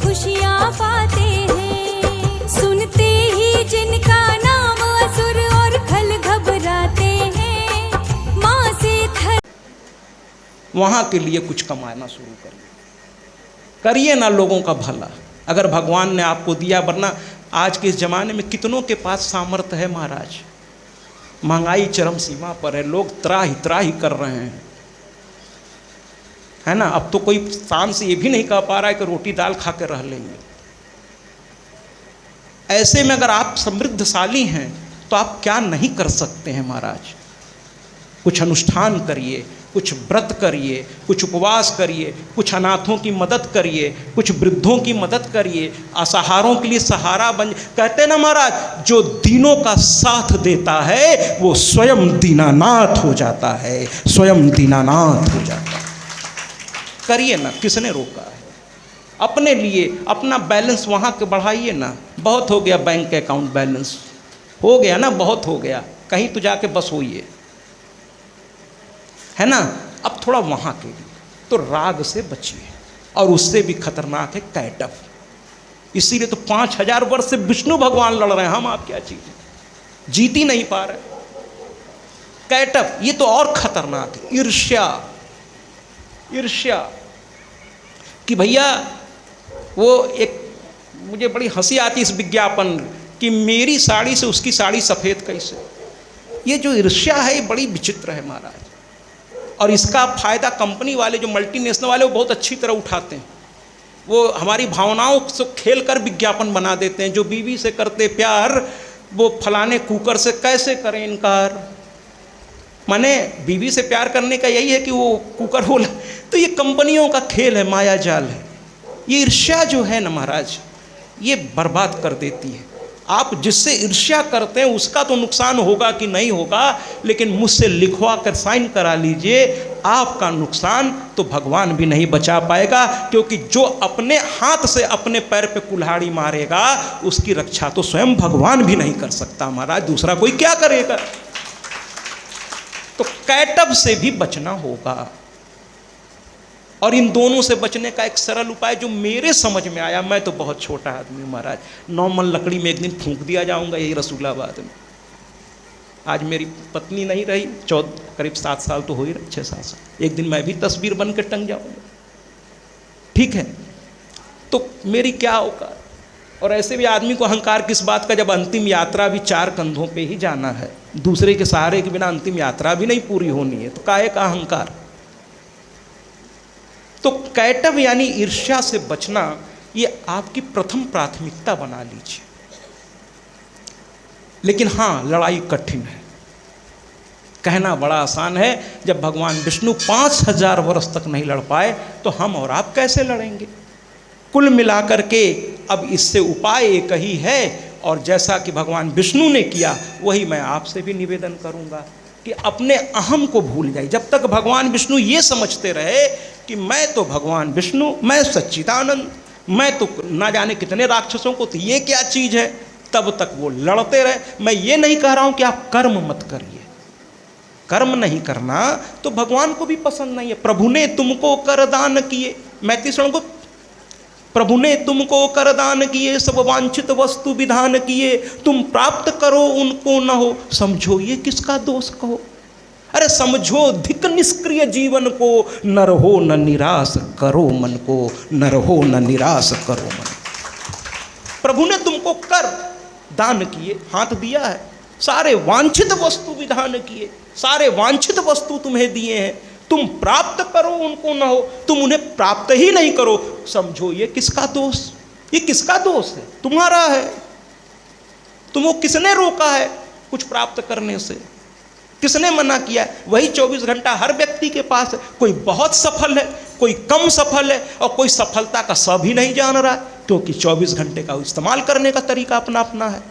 खुशियाँ पाते हैं। सुनते ही जिनका नाम असुर और खल घबराते हैं। माँ से वहाँ के लिए कुछ कमाना शुरू करिए ना लोगों का भला, अगर भगवान ने आपको दिया। वरना आज के इस ज़माने में कितनों के पास सामर्थ्य है महाराज, महंगाई चरम सीमा पर है, लोग त्राही कर रहे हैं, है ना। अब तो कोई शान से ये भी नहीं कह पा रहा है कि रोटी दाल खा कर रह लेंगे। ऐसे में अगर आप समृद्धशाली हैं तो आप क्या नहीं कर सकते हैं महाराज। कुछ अनुष्ठान करिए, कुछ व्रत करिए, कुछ उपवास करिए, कुछ अनाथों की मदद करिए, कुछ वृद्धों की मदद करिए, असहारों के लिए सहारा बन। कहते हैं ना महाराज, जो दीनों का साथ देता है वो स्वयं दीनानाथ हो जाता है, स्वयं दीनानाथ हो जाता है। करिए ना, किसने रोका है। अपने लिए अपना बैलेंस वहाँ के बढ़ाइए ना। बहुत हो गया बैंक के अकाउंट बैलेंस, हो गया ना, बहुत हो गया, कहीं तो जाके बस होइए, है ना। अब थोड़ा वहाँ के लिए तो राग से बचिए, और उससे भी खतरनाक है कैटअप। इसीलिए तो 5000 वर्ष से विष्णु भगवान लड़ रहे हैं, हम आप क्या चीज जीत ही नहीं पा रहे। कैटअप ये तो और खतरनाक है। ईर्ष्या कि भैया वो एक, मुझे बड़ी हंसी आती इस विज्ञापन कि मेरी साड़ी से उसकी साड़ी सफ़ेद कैसे। ये जो ईर्ष्या है ये बड़ी विचित्र है महाराज, और इसका फ़ायदा कंपनी वाले जो मल्टीनेशनल वाले वो बहुत अच्छी तरह उठाते हैं। वो हमारी भावनाओं से खेल कर विज्ञापन बना देते हैं। जो बीवी से करते प्यार वो फलाने कुकर से कैसे करें इनकार। माने बीवी से प्यार करने का यही है कि वो कुकर बोला। तो ये कंपनियों का खेल है, माया जाल है। ये ईर्ष्या जो है ना महाराज, ये बर्बाद कर देती है। आप जिससे ईर्ष्या करते हैं उसका तो नुकसान होगा कि नहीं होगा, लेकिन मुझसे लिखवा कर साइन करा लीजिए, आपका नुकसान तो भगवान भी नहीं बचा पाएगा। क्योंकि जो अपने हाथ से अपने पैर पे कुल्हाड़ी मारेगा उसकी रक्षा तो स्वयं भगवान भी नहीं कर सकता महाराज, दूसरा कोई क्या करेगा। तो कैटअप से भी बचना होगा, और इन दोनों से बचने का एक सरल उपाय जो मेरे समझ में आया, मैं तो बहुत छोटा आदमी हूँ महाराज, नॉर्मल लकड़ी में एक दिन फूंक दिया जाऊंगा यही रसूलाबाद में। आज मेरी पत्नी नहीं रही, करीब 7 साल तो हो ही रहे, 6-7 साल। एक दिन मैं भी तस्वीर बन के टंग जाऊंगा, ठीक है। तो मेरी क्या औकात। और ऐसे भी आदमी को अहंकार किस बात का, जब अंतिम यात्रा भी 4 कंधों पे ही जाना है, दूसरे के सहारे के बिना अंतिम यात्रा भी नहीं पूरी होनी है, तो काहे का अहंकार। तो कैटअप यानी ईर्ष्या से बचना, ये आपकी प्रथम प्राथमिकता बना लीजिए। लेकिन हाँ, लड़ाई कठिन है। कहना बड़ा आसान है, जब भगवान विष्णु 5000 वर्ष तक नहीं लड़ पाए तो हम और आप कैसे लड़ेंगे। कुल मिलाकर के अब इससे उपाय एक ही है, और जैसा कि भगवान विष्णु ने किया वही मैं आपसे भी निवेदन करूंगा कि अपने अहम को भूल जाए। जब तक भगवान विष्णु ये समझते रहे कि मैं तो भगवान विष्णु, मैं सच्चिदानंद, मैं तो ना जाने कितने राक्षसों को, तो ये क्या चीज़ है, तब तक वो लड़ते रहे। मैं ये नहीं कह रहा हूँ कि आप कर्म मत करिए, कर्म नहीं करना तो भगवान को भी पसंद नहीं है। प्रभु ने तुमको कर दान किए, मैत्री श्रवण को, प्रभु ने तुमको कर दान किए, सब वांछित वस्तु विधान किए, तुम प्राप्त करो उनको न हो, समझो ये किसका दोष कहो। अरे समझो धिक निष्क्रिय जीवन को, न रहो न निराश करो मन को, न रहो न निराश करो मन। प्रभु ने तुमको कर दान किए, हाथ दिया है, सारे वांछित वस्तु विधान किए, सारे वांछित वस्तु तुम्हें दिए हैं, तुम प्राप्त करो उनको न हो, तुम उन्हें प्राप्त ही नहीं करो, समझो ये किसका दोष। ये किसका दोष है, तुम्हारा है। तुमको किसने रोका है कुछ प्राप्त करने से, किसने मना किया है। वही 24 घंटा हर व्यक्ति के पास है। कोई बहुत सफल है, कोई कम सफल है, और कोई सफलता का सब ही नहीं जान रहा है, क्योंकि 24 घंटे का इस्तेमाल करने का तरीका अपना अपना है,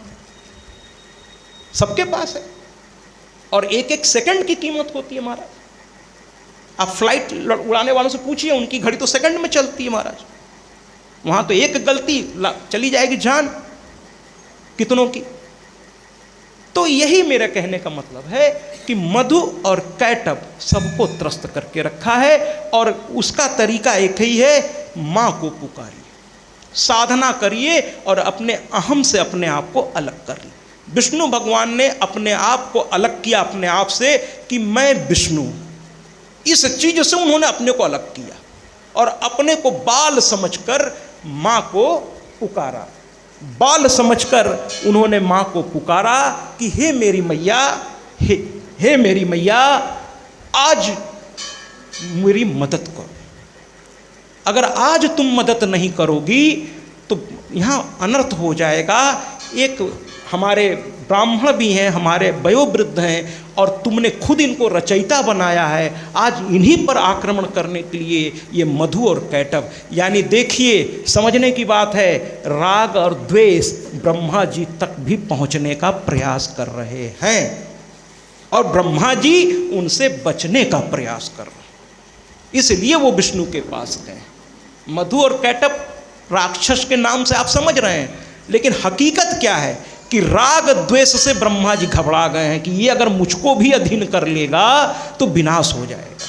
सबके पास है। और एक एक सेकंड की कीमत होती है महाराज। आप फ्लाइट उड़ाने वालों से पूछिए, उनकी घड़ी तो सेकंड में चलती है महाराज। वहां तो एक गलती चली जाएगी जान कितनों की। तो यही मेरे कहने का मतलब है कि मधु और कैटअप सबको त्रस्त करके रखा है, और उसका तरीका एक ही है, माँ को पुकारिए, साधना करिए और अपने अहम से अपने आप को अलग कर लीजिए। विष्णु भगवान ने अपने आप को अलग किया अपने आप से कि मैं विष्णु, इस चीज से उन्होंने अपने को अलग किया और अपने को बाल समझकर माँ को पुकारा। बाल समझकर उन्होंने माँ को पुकारा कि हे मेरी मैया, हे मेरी मैया, आज मेरी मदद करो। अगर आज तुम मदद नहीं करोगी तो यहाँ अनर्थ हो जाएगा। एक हमारे ब्राह्मण भी हैं, हमारे वयोवृद्ध हैं और तुमने खुद इनको रचयिता बनाया है, आज इन्हीं पर आक्रमण करने के लिए ये मधु और कैटभ। यानी देखिए, समझने की बात है, राग और द्वेष ब्रह्मा जी तक भी पहुँचने का प्रयास कर रहे हैं और ब्रह्मा जी उनसे बचने का प्रयास कर रहे हैं, इसलिए वो विष्णु के पास गए। मधु और कैटभ राक्षस के नाम से आप समझ रहे हैं, लेकिन हकीकत क्या है कि राग द्वेष से ब्रह्मा जी घबरा गए हैं कि ये अगर मुझको भी अधीन कर लेगा तो विनाश हो जाएगा,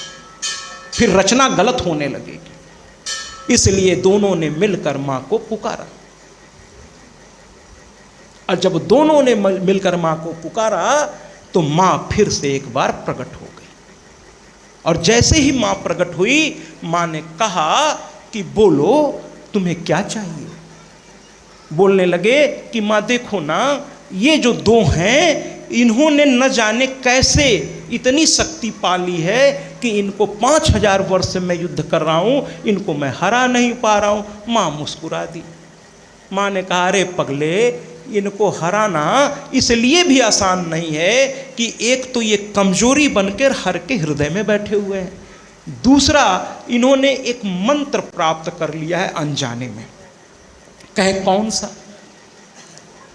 फिर रचना गलत होने लगेगी। इसलिए दोनों ने मिलकर मां को पुकारा और जब दोनों ने मिलकर मां को पुकारा तो मां फिर से एक बार प्रकट हो गई। और जैसे ही मां प्रकट हुई, मां ने कहा कि बोलो तुम्हें क्या चाहिए। बोलने लगे कि माँ देखो ना, ये जो दो हैं इन्होंने न जाने कैसे इतनी शक्ति पाली है कि इनको 5000 वर्ष से मैं युद्ध कर रहा हूँ, इनको मैं हरा नहीं पा रहा हूँ। माँ मुस्कुरा दी। माँ ने कहा अरे पगले, इनको हराना इसलिए भी आसान नहीं है कि एक तो ये कमजोरी बनकर हर के हृदय में बैठे हुए हैं, दूसरा इन्होंने एक मंत्र प्राप्त कर लिया है अनजाने में। कहे कौन सा?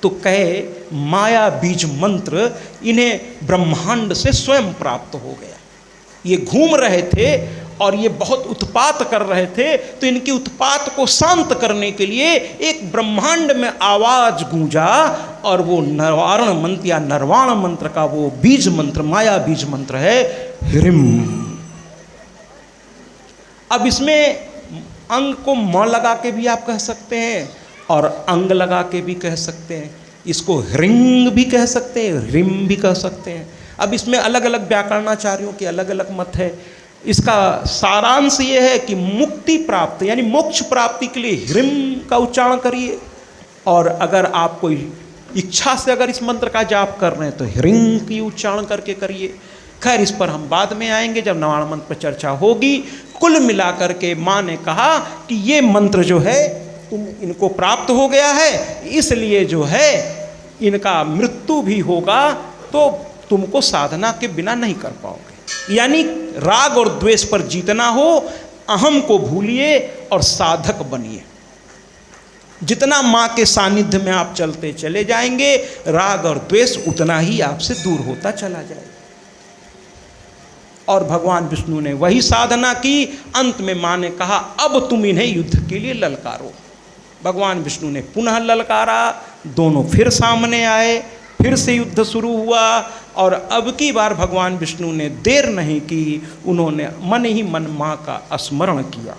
तो कहे माया बीज मंत्र इन्हें ब्रह्मांड से स्वयं प्राप्त हो गया। ये घूम रहे थे और ये बहुत उत्पात कर रहे थे, तो इनके उत्पात को शांत करने के लिए एक ब्रह्मांड में आवाज गूंजा और वो नरवारण मंत्र या नरवाण मंत्र का वो बीज मंत्र, माया बीज मंत्र है ह्रीम। अब इसमें अंग को म लगा के भी आप कह सकते हैं और अंग लगा के भी कह सकते हैं। इसको ह्रिंग भी कह सकते हैं, रिम भी कह सकते हैं। अब इसमें अलग अलग व्याकरणाचार्यों के अलग अलग मत है। इसका सारांश ये है कि मुक्ति प्राप्त यानी मोक्ष प्राप्ति के लिए ह्रिम का उच्चारण करिए, और अगर आप कोई इच्छा से अगर इस मंत्र का जाप कर रहे हैं तो ह्रिंग की उच्चारण करके करिए। खैर, इस पर हम बाद में आएंगे जब नवाण मंत्र पर चर्चा होगी। कुल मिलाकर के माँ ने कहा कि ये मंत्र जो है तुम इनको प्राप्त हो गया है, इसलिए जो है इनका मृत्यु भी होगा तो तुमको साधना के बिना नहीं कर पाओगे। यानी राग और द्वेष पर जीतना हो, अहम को भूलिए और साधक बनिए। जितना माँ के सानिध्य में आप चलते चले जाएंगे, राग और द्वेष उतना ही आपसे दूर होता चला जाएगा। और भगवान विष्णु ने वही साधना की। अंत में माँ ने कहा अब तुम इन्हें युद्ध के लिए ललकारो। भगवान विष्णु ने पुनः ललकारा, दोनों फिर सामने आए, फिर से युद्ध शुरू हुआ। और अब की बार भगवान विष्णु ने देर नहीं की, उन्होंने मन ही मन माँ का स्मरण किया।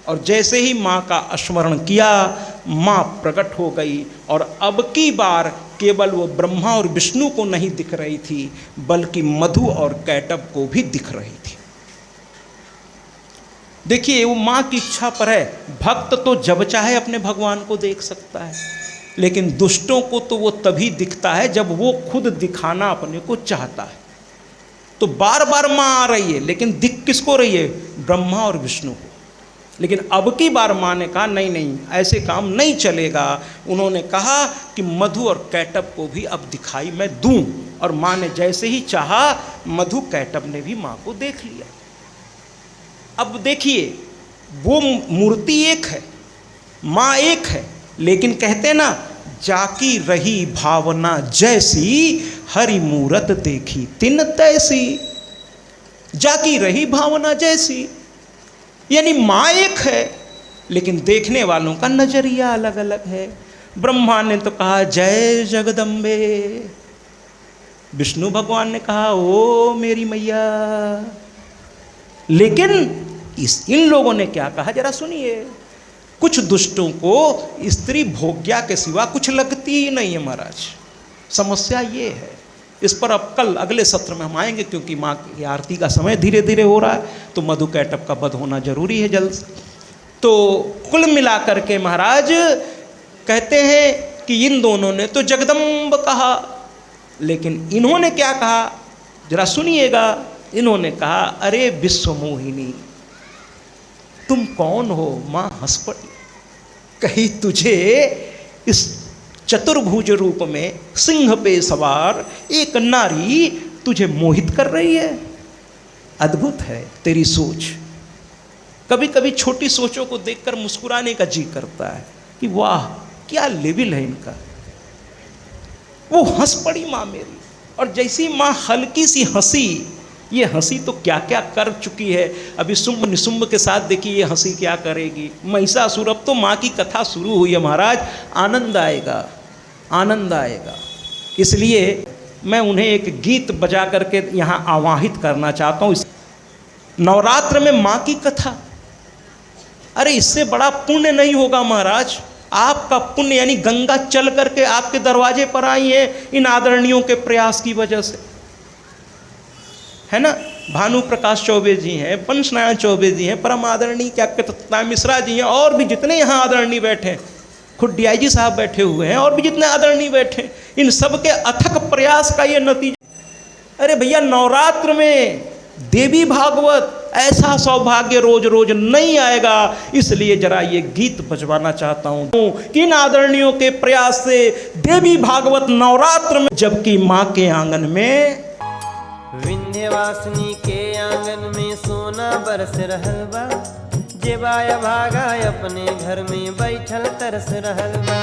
और जैसे ही माँ का स्मरण किया, माँ प्रकट हो गई। और अब की बार केवल वो ब्रह्मा और विष्णु को नहीं दिख रही थी, बल्कि मधु और कैटभ को भी दिख रही थी। देखिए, वो माँ की इच्छा पर है। भक्त तो जब चाहे अपने भगवान को देख सकता है, लेकिन दुष्टों को तो वो तभी दिखता है जब वो खुद दिखाना अपने को चाहता है। तो बार बार माँ आ रही है, लेकिन दिख किसको रही है? ब्रह्मा और विष्णु को। लेकिन अब की बार माँ ने कहा नहीं नहीं, ऐसे काम नहीं चलेगा। उन्होंने कहा कि मधु और कैटभ को भी अब दिखाई मैं दूं। और माँ ने जैसे ही चाहा, मधु कैटभ ने भी माँ को देख लिया। अब देखिए, वो मूर्ति एक है, माँ एक है, लेकिन कहते ना, जाकी रही भावना जैसी, हरि मूरत देखी तिन तैसी। जाकी रही भावना जैसी, यानी माँ एक है, लेकिन देखने वालों का नजरिया अलग अलग है। ब्रह्मा ने तो कहा जय जगदम्बे, विष्णु भगवान ने कहा ओ मेरी मैया। लेकिन इन लोगों ने क्या कहा, जरा सुनिए। कुछ दुष्टों को स्त्री भोग्या के सिवा कुछ लगती ही नहीं है महाराज। समस्या ये है। इस पर अब कल अगले सत्र में हम आएंगे, क्योंकि माँ की आरती का समय धीरे धीरे हो रहा है, तो मधुकैटभ का वध होना जरूरी है जल्द से। तो कुल मिलाकर के महाराज कहते हैं कि इन दोनों ने तो जगदम्ब कहा, लेकिन इन्होंने क्या कहा जरा सुनिएगा। इन्होंने कहा, अरे विश्वमोहिनी तुम कौन हो? माँ हंस पड़ी, कहीं तुझे इस चतुर्भुज रूप में सिंह पे सवार एक नारी तुझे मोहित कर रही है। अद्भुत है तेरी सोच। कभी कभी छोटी सोचों को देखकर मुस्कुराने का जी करता है कि वाह क्या लेवल है इनका। वो हंस पड़ी माँ मेरी, और जैसी माँ हल्की सी हंसी, ये हंसी तो क्या क्या कर चुकी है। अभी शुंभ निशुंभ के साथ देखिए ये हंसी क्या करेगी। महिषासुर, अब तो माँ की कथा शुरू हुई है महाराज, आनंद आएगा, आनंद आएगा। इसलिए मैं उन्हें एक गीत बजा करके यहाँ आवाहित करना चाहता हूँ। नवरात्र में माँ की कथा, अरे इससे बड़ा पुण्य नहीं होगा महाराज। आपका पुण्य यानी गंगा चल करके आपके दरवाजे पर आई है इन आदरणीयों के प्रयास की वजह से, है ना। भानु प्रकाश चौबे जी हैं, पंचनारायण चौबे जी हैं, परम आदरणीय क्या कहते मिश्रा जी हैं, और भी जितने यहाँ आदरणीय बैठे हैं, खुद DIG साहब बैठे हुए हैं, और भी जितने आदरणीय बैठे हैं, इन सब के अथक प्रयास का ये नतीजा। अरे भैया नवरात्र में देवी भागवत, ऐसा सौभाग्य रोज रोज नहीं आएगा। इसलिए जरा ये गीत बजवाना चाहता हूँ कि इन आदरणीयों के प्रयास से देवी भागवत नवरात्र में, जबकि माँ के आंगन में, विंध्यवासिनी के आंगन में सोना बरस रहल बा। जेबाया भागा अपने घर में बैठल तरस रहल बा।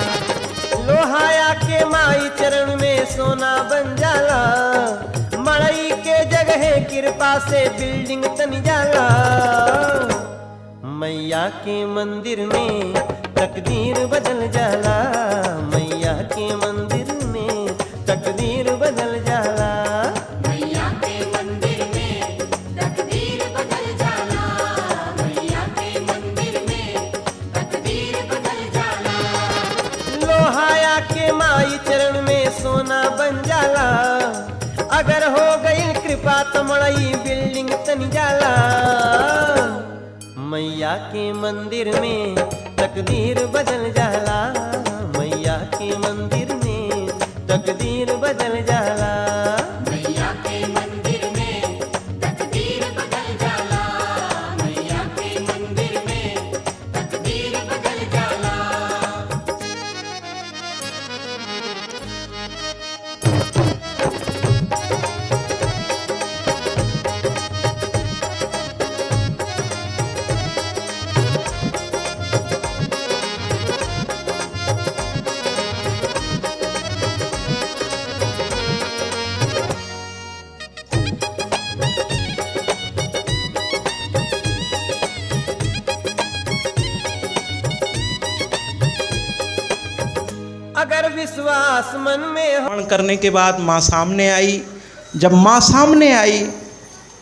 लोहाया के माई चरण में सोना बन जाला। मड़ई के जगह कृपा से बिल्डिंग तन जाला। मैया के मंदिर में तकदीर बदल जाला। मैया के मंदिर में तकदीर बदल जाला। मैया के मंदिर में तकदीर बदल जाला। मैया के मंदिर में तकदीर बदल जाला। लोहाया के माई चरण में सोना बन जाला। अगर हो गई कृपा तो मड़ई बिल्डिंग तन जाला। मैया के मंदिर में तकदीर बदल जाला। मैया के मंदिर में तकदीर बदल जाला। मैया के मंदिर में तकदीर बदल जाला। मैया के मंदिर में तकदीर बदल जाला। अगर विश्वास मन में हो। हवन करने के बाद माँ सामने आई। जब माँ सामने आई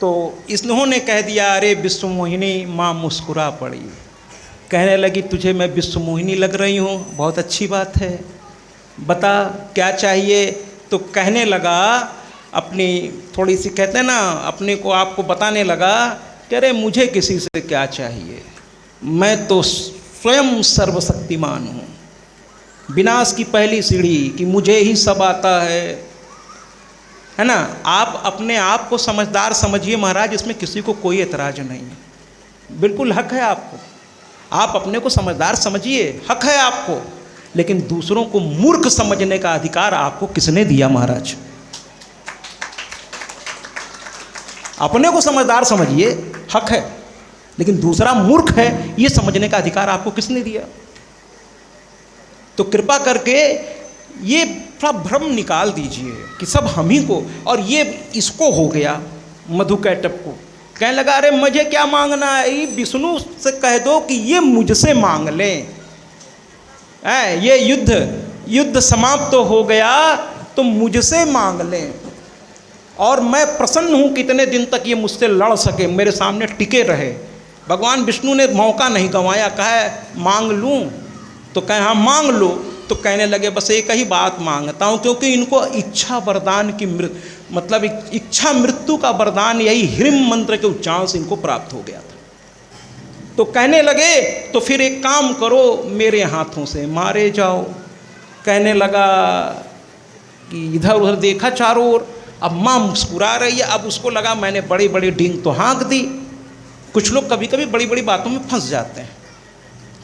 तो इन्होंने कह दिया, अरे विश्वमोहिनी। माँ मुस्कुरा पड़ी, कहने लगी, तुझे मैं विश्वमोहिनी लग रही हूँ, बहुत अच्छी बात है, बता क्या चाहिए। तो कहने लगा, अपनी थोड़ी सी कहते हैं ना, अपने को आपको बताने लगा कि अरे मुझे किसी से क्या चाहिए, मैं तो स्वयं सर्वशक्तिमान हूँ। विनाश की पहली सीढ़ी कि मुझे ही सब आता है ना। आप अपने आप को समझदार समझिए महाराज, इसमें किसी को कोई एतराज नहीं है, बिल्कुल हक है आपको। आप अपने को समझदार समझिए, हक है आपको, लेकिन दूसरों को मूर्ख समझने का अधिकार आपको किसने दिया महाराज? अपने को समझदार समझिए, हक है, लेकिन दूसरा मूर्ख है ये समझने का अधिकार आपको किसने दिया? तो कृपा करके ये थोड़ा भ्रम निकाल दीजिए कि सब हम ही को, और ये इसको हो गया मधुकैटभ को, कहने लगा, अरे मुझे क्या मांगना है, विष्णु से कह दो कि ये मुझसे मांग लें। ये युद्ध समाप्त तो हो गया, तो मुझसे मांग लें, और मैं प्रसन्न हूँ कितने दिन तक ये मुझसे लड़ सके, मेरे सामने टिके रहे। भगवान विष्णु ने मौका नहीं गंवाया, कहा मांग लूँ, तो कहे हाँ मांग लो। तो कहने लगे बस एक ही बात मांगता हूँ, क्योंकि इनको इच्छा वरदान की मतलब इच्छा मृत्यु का वरदान यही ह्रीम मंत्र के उच्चारण से इनको प्राप्त हो गया था। तो कहने लगे तो फिर एक काम करो, मेरे हाथों से मारे जाओ। कहने लगा कि इधर उधर देखा चारों ओर, अब माँ मुस्कुरा रही है, अब उसको लगा मैंने बड़ी बड़ी डींग तो हाँक दी। कुछ लोग कभी कभी बड़ी बड़ी बातों में फंस जाते हैं।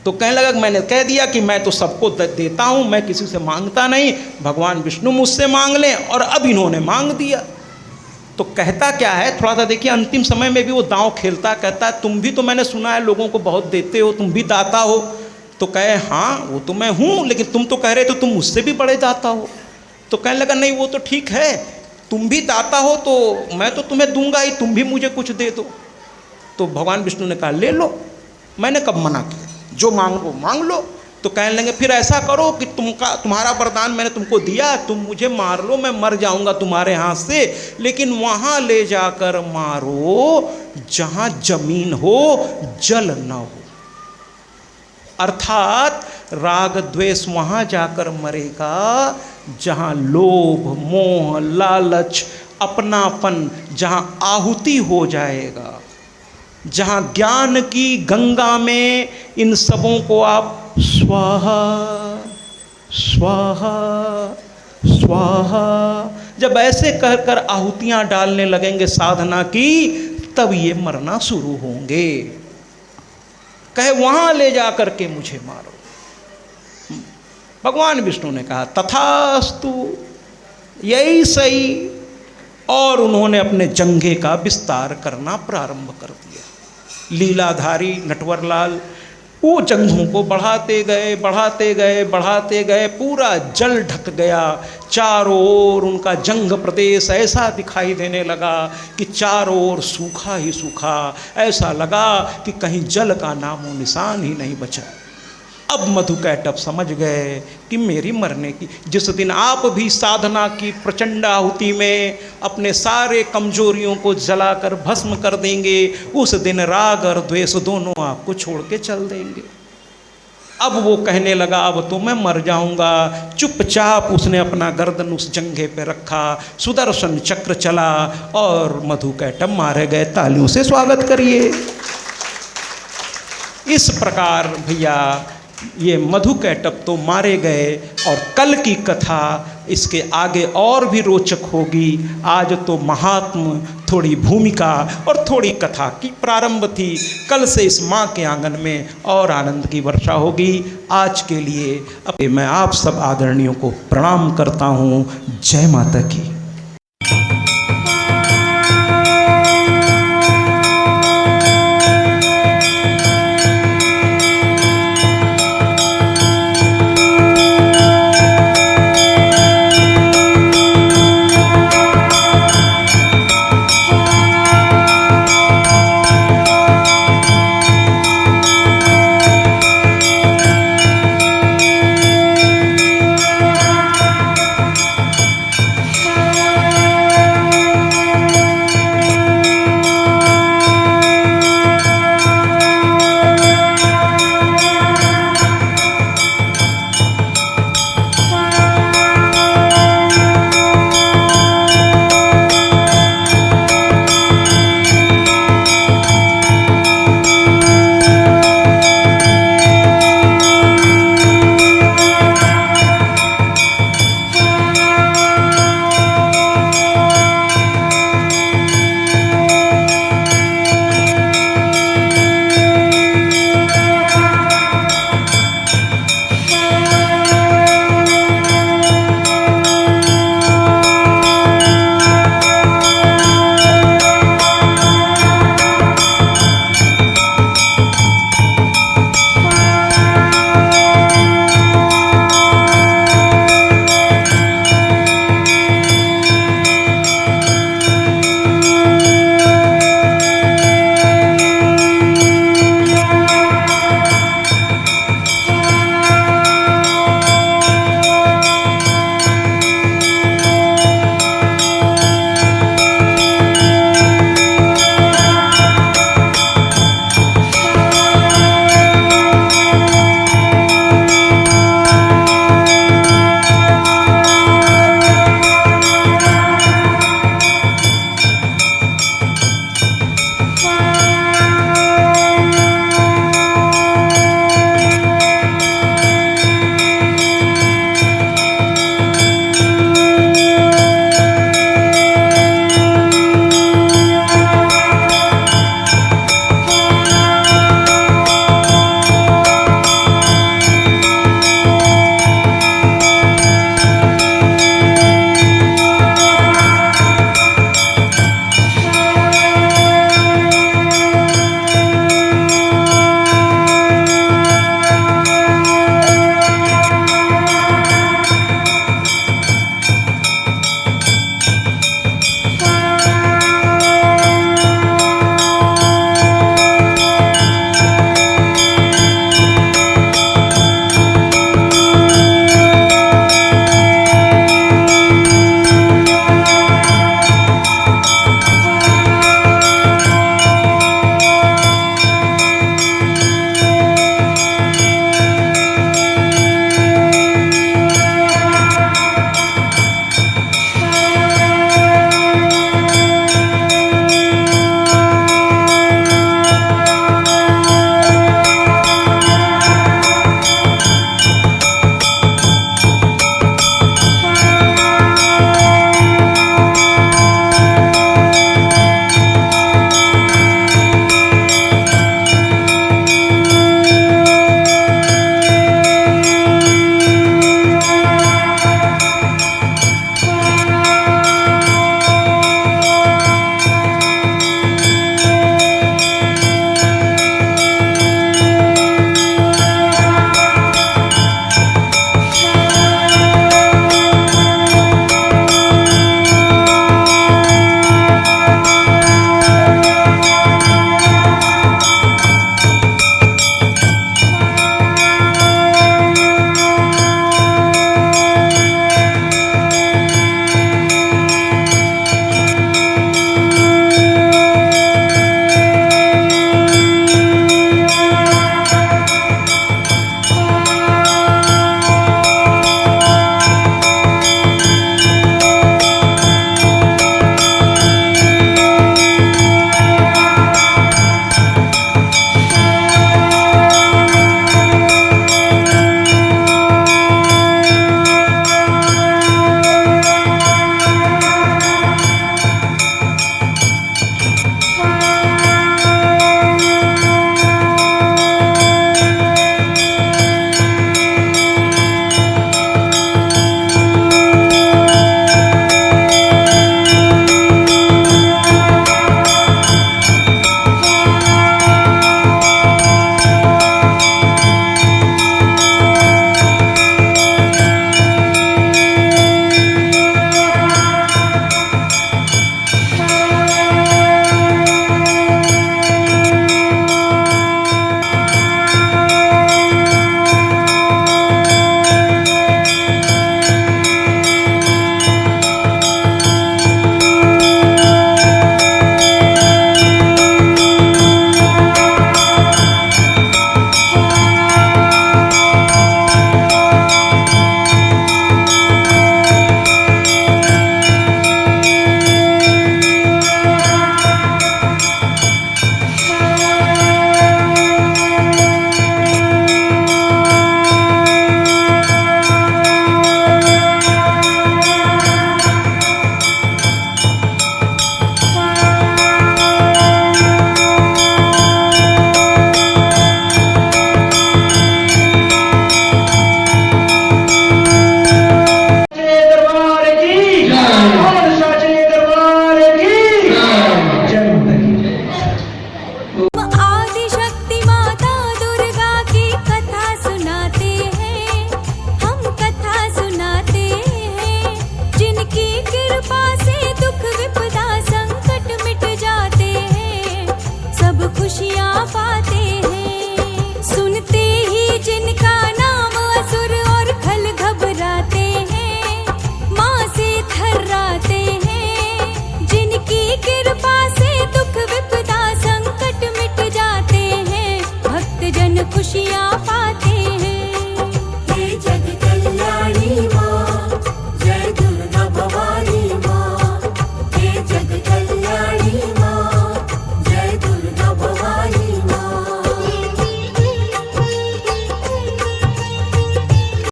तो कहने लगा कि मैंने कह दिया कि मैं तो सबको देता हूँ, मैं किसी से मांगता नहीं, भगवान विष्णु मुझसे मांग लें, और अब इन्होंने मांग दिया। तो कहता क्या है, थोड़ा सा देखिए, अंतिम समय में भी वो दांव खेलता, कहता है तुम भी तो मैंने सुना है लोगों को बहुत देते हो, तुम भी दाता हो। तो कहे हाँ वो तो मैं हूँ, लेकिन तुम तो कह रहे तो तुम मुझसे भी बड़े दाता हो। तो कहने लगा नहीं वो तो ठीक है, तुम भी दाता हो तो मैं तो तुम्हें दूंगा ही, तुम भी मुझे कुछ दे दो। तो भगवान विष्णु ने कहा ले लो, मैंने कब मना किया, जो मांगो मांग लो। तो कहने लगे फिर ऐसा करो कि तुम्हारा वरदान मैंने तुमको दिया, तुम मुझे मार लो, मैं मर जाऊंगा तुम्हारे हाथ से, लेकिन वहां ले जाकर मारो जहां जमीन हो जल न हो। अर्थात राग द्वेष वहां जाकर मरेगा जहां लोभ मोह लालच अपनापन जहां आहुति हो जाएगा, जहाँ ज्ञान की गंगा में इन सबों को आप स्वाहा स्वाहा स्वाहा जब ऐसे कर कर आहुतियाँ डालने लगेंगे साधना की, तब ये मरना शुरू होंगे। कहे वहाँ ले जा कर के मुझे मारो। भगवान विष्णु ने कहा तथास्तु, यही सही, और उन्होंने अपने जंघे का विस्तार करना प्रारंभ कर दिया। लीलाधारी नटवरलाल वो जंघों को बढ़ाते गए बढ़ाते गए बढ़ाते गए, पूरा जल ढक गया। चारों ओर उनका जंघ प्रदेश ऐसा दिखाई देने लगा कि चारों ओर सूखा ही सूखा, ऐसा लगा कि कहीं जल का नामो निशान ही नहीं बचा। अब मधुकैटभ समझ गए कि मेरी मरने की, जिस दिन आप भी साधना की प्रचंड आहुति में अपने सारे कमजोरियों को जलाकर भस्म कर देंगे, उस दिन राग और द्वेष दोनों आपको छोड़ के चल देंगे। अब वो कहने लगा अब तो मैं मर जाऊंगा। चुपचाप उसने अपना गर्दन उस जंघे पे रखा, सुदर्शन चक्र चला और मधुकैटभ मारे गए। तालियों से स्वागत करिए। इस प्रकार भैया ये मधुकैटभ तो मारे गए, और कल की कथा इसके आगे और भी रोचक होगी। आज तो महात्म, थोड़ी भूमिका और थोड़ी कथा की प्रारंभ थी। कल से इस माँ के आंगन में और आनंद की वर्षा होगी। आज के लिए मैं आप सब आदरणीयों को प्रणाम करता हूँ। जय माता की।